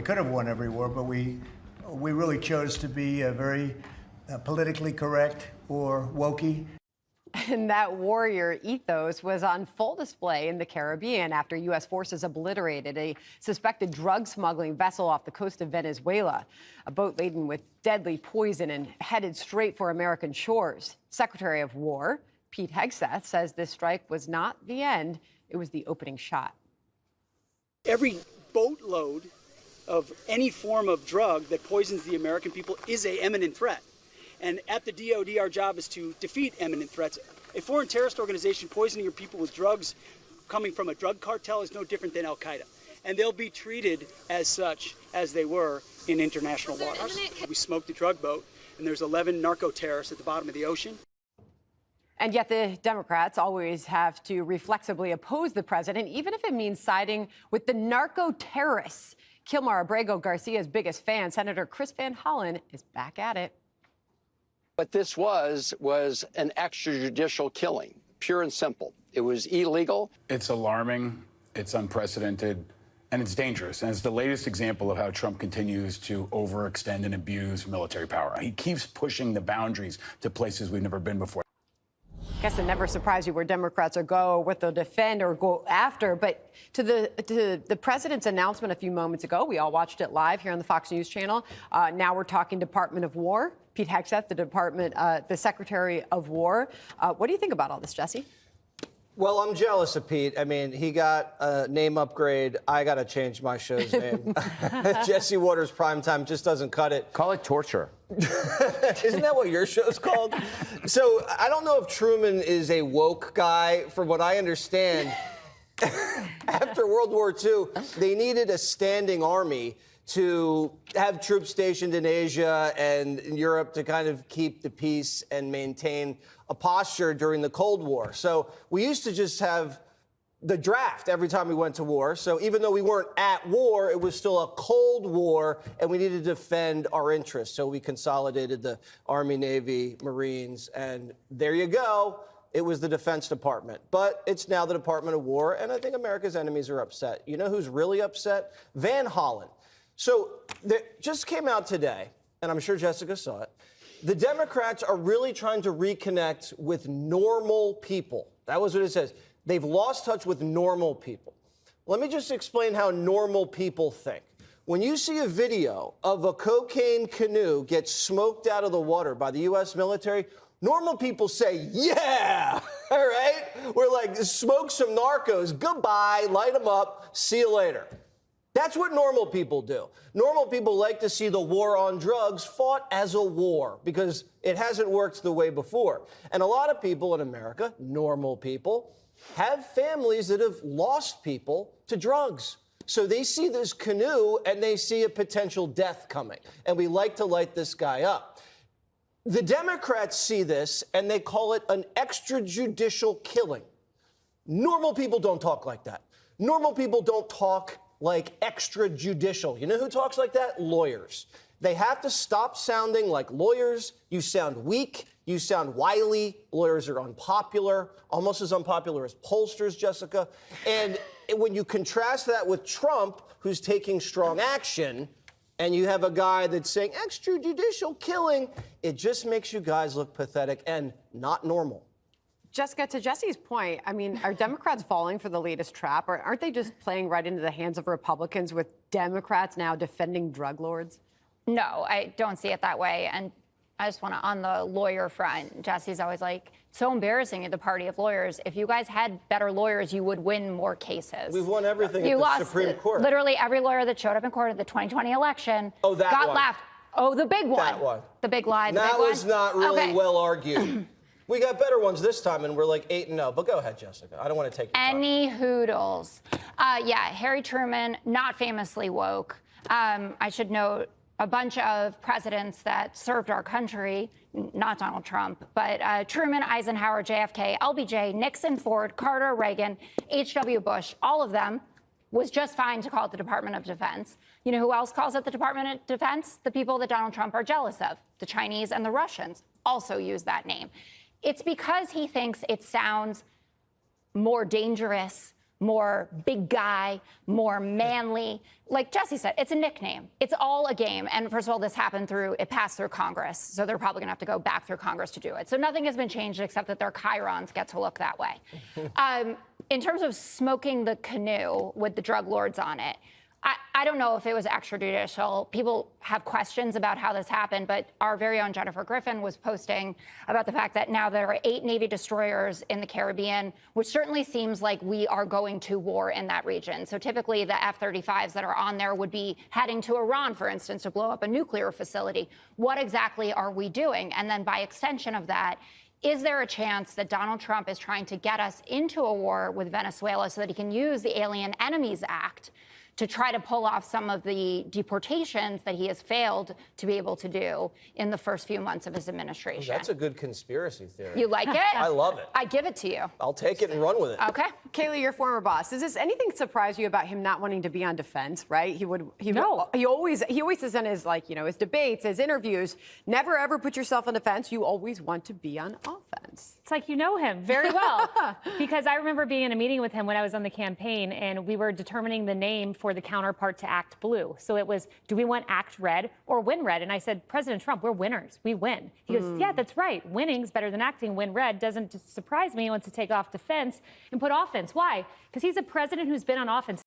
could have won every war, but we really chose to be very politically correct or wokey. And that warrior ethos was on full display in the Caribbean after U.S. forces obliterated a suspected drug smuggling vessel off the coast of Venezuela, a boat laden with deadly poison and headed straight for American shores. Secretary of War Pete Hegseth says this strike was not the end. It was the opening shot. Every boatload of any form of drug that poisons the American people is an imminent threat. And at the DOD, our job is to defeat imminent threats. A foreign terrorist organization poisoning your people with drugs coming from a drug cartel is no different than Al-Qaeda. And they'll be treated as such as they were in international waters. We smoked a drug boat, and there's 11 narco-terrorists at the bottom of the ocean. And yet the Democrats always have to reflexively oppose the president, even if it means siding with the narco-terrorists. Kilmar Abrego Garcia's biggest fan, Senator Chris Van Hollen, is back at it. What this was an extrajudicial killing, pure and simple. It was illegal. It's alarming, it's unprecedented, and it's dangerous. And it's the latest example of how Trump continues to overextend and abuse military power. He keeps pushing the boundaries to places we've never been before. I guess it never surprised you where Democrats will go, what they'll defend or go after. But to the president's announcement a few moments ago, we all watched it live here on the Fox News channel. Now we're talking Department of War. Pete Hegseth, the Secretary of War. What do you think about all this, Jesse? Well, I'm jealous of Pete. I mean, he got a name upgrade. I got to change my show's name. Jesse Watters Primetime just doesn't cut it. Call it torture. Isn't that what your show's called? So I don't know if Truman is a woke guy. From what I understand, after World War II, they needed a standing army to have troops stationed in Asia and in Europe to kind of keep the peace and maintain a posture during the Cold War. So we used to just have the draft every time we went to war. So even though we weren't at war, it was still a Cold War, and we needed to defend our interests. So we consolidated the Army, Navy, Marines, and there you go. It was the Defense Department. But it's now the Department of War, and I think America's enemies are upset. You know who's really upset? Van Hollen. So just came out today, and I'm sure Jessica saw it. The Democrats are really trying to reconnect with normal people. That was what it says. They've lost touch with normal people. Let me just explain how normal people think. When you see a video of a cocaine canoe get smoked out of the water by the U.S. military, normal people say, yeah, all right? We're like, smoke some narcos, goodbye, light them up, see you later. That's what normal people do. Normal people like to see the war on drugs fought as a war because it hasn't worked the way before. And a lot of people in America, normal people, have families that have lost people to drugs. So they see this canoe and they see a potential death coming. And we like to light this guy up. The Democrats see this and they call it an extrajudicial killing. Normal people don't talk like that. Normal people don't talk like extrajudicial. You know who talks like that? Lawyers. They have to stop sounding like lawyers. You sound weak. You sound wily. Lawyers are unpopular, almost as unpopular as pollsters, Jessica. And when you contrast that with Trump, who's taking strong action, and you have a guy that's saying extrajudicial killing, it just makes you guys look pathetic and not normal. Jessica, to Jesse's point, I mean, are Democrats falling for the latest trap, or aren't they just playing right into the hands of Republicans with Democrats now defending drug lords? No, I don't see it that way. And I just want to, on the lawyer front, Jesse's always like, so embarrassing at the party of lawyers. If you guys had better lawyers, you would win more cases. We've won everything at the Supreme Court. Literally every lawyer that showed up in court at the 2020 election got laughed. Oh, the big one. That one. The big lie. That was not really well argued. We got better ones this time, and we're like 8-0. But go ahead, Jessica. I don't want to take your time. Any hoodles. Yeah, Harry Truman, not famously woke. I should note a bunch of presidents that served our country, not Donald Trump, but Truman, Eisenhower, JFK, LBJ, Nixon, Ford, Carter, Reagan, H.W. Bush, all of them was just fine to call it the Department of Defense. You know who else calls it the Department of Defense? The people that Donald Trump are jealous of. The Chinese and the Russians also use that name. It's because he thinks it sounds more dangerous, more big guy, more manly. Like Jesse said, it's a nickname. It's all a game. And first of all, it passed through Congress. So they're probably going to have to go back through Congress to do it. So nothing has been changed except that their chyrons get to look that way. In terms of smoking the canoe with the drug lords on it, I don't know if it was extrajudicial. People have questions about how this happened, but our very own Jennifer Griffin was posting about the fact that now there are 8 Navy destroyers in the Caribbean, which certainly seems like we are going to war in that region. So typically the F-35s that are on there would be heading to Iran, for instance, to blow up a nuclear facility. What exactly are we doing? And then by extension of that, is there a chance that Donald Trump is trying to get us into a war with Venezuela so that he can use the Alien Enemies Act to try to pull off some of the deportations that he has failed to be able to do in the first few months of his administration? That's a good conspiracy theory. You like it? I love it. I give it to you. I'll take it and run with it. Okay. Kaylee, your former boss, does this anything surprise you about him not wanting to be on defense, right? No. He always says in his, his debates, his interviews, never ever put yourself on defense. You always want to be on offense. It's like you know him very well. Because I remember being in a meeting with him when I was on the campaign, and we were determining the name for the counterpart to Act Blue. So it was, do we want Act Red or Win Red? And I said, President Trump, we're winners. We win. He goes, yeah, that's right. Winning's better than acting. Win Red doesn't surprise me. He wants to take off defense and put offense. Why? Because he's a president who's been on offense